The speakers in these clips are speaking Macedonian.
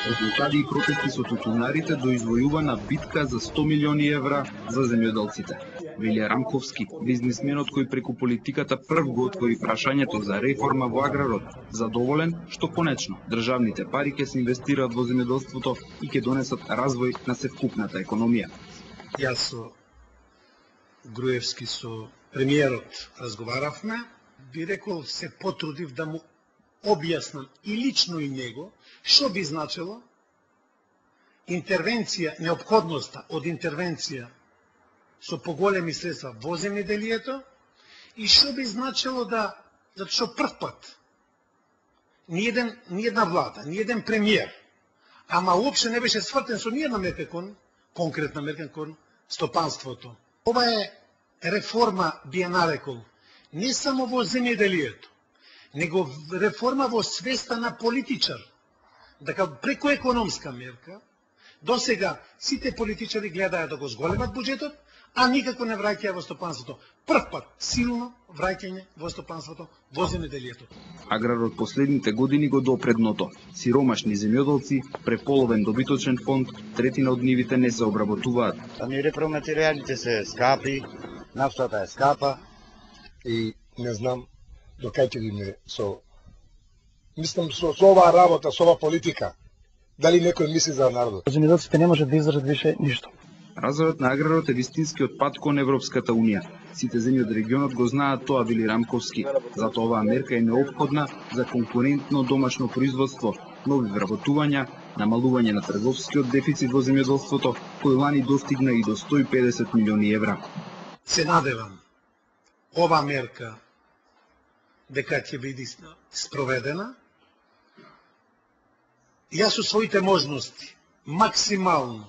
Од блокади и протести со тутунарите до извојувана битка за 100 милиони евра за земјоделците. Вели Рамковски, бизнисменот кој преку политиката прв го отвори прашањето за реформа во аграрот, задоволен што конечно државните пари ќе се инвестираат во земјоделството и ќе донесат развој на севкупната економија. Јас со Груевски, со премиерот разговаравме, би рекол се потрудив да му објаснам и лично и него што би значило интервенција, неопходноста од интервенција со поголеми средства во земјоделието и што би значило затоа што прв пат ни една влада, ни еден премиер, ама уопште не беше свртен со ни една мерка конкретна мерка кон стопанството. Ова е реформа, би ја нарекол, не само во земјоделието, него реформа во свеста на политичар. Дека преку економска мерка, досега сите политичари гледаја да го зголемат буџетот, а никако не враќаја во стопанството. Прв пат силно враќање во стопанството, во земјоделието. Аграрот последните години го допре дното. Сиромашни земјоделци, преполовен добиточен фонд, третина од нивите не се обработуваат. Ами репроматеријалите се скапи, нафтата е скапа и не знам до кај ќе идеме со оваа работа, со оваа политика. Дали некој мисли за народот? Земјоделците не можат да издржат више ништо. Развојот на аграрот е вистинскиот пат кон Европската унија. Сите земји од регионот го знаат тоа, вели Рамковски. Затоа оваа мерка е неопходна за конкурентно домашно производство, нови вработувања, намалување на трговскиот дефицит во земјоделството, кој лани достигна и до 150 милиони евра. Се надевам ова мерка дека ќе биде спроведена. Јас со своите можности максимално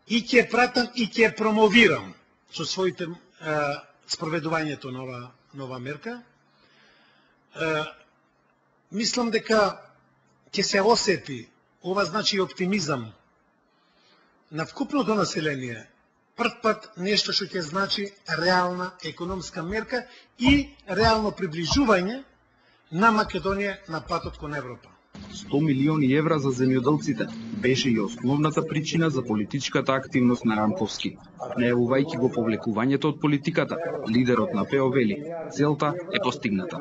и ќе пратам и ќе промовирам со своите спроведувањето на ова мерка. Мислам дека ќе се осети, ова значи оптимизам на вкупното население, прв пат нешто што ќе значи реална економска мерка и реално приближување на Македонија на патот кон Европа. 100 милиони евра за земјоделците беше и основната причина за политичката активност на Рамковски. Најавувајќи го повлекувањето од политиката, лидерот на ПО вели, целта е постигната.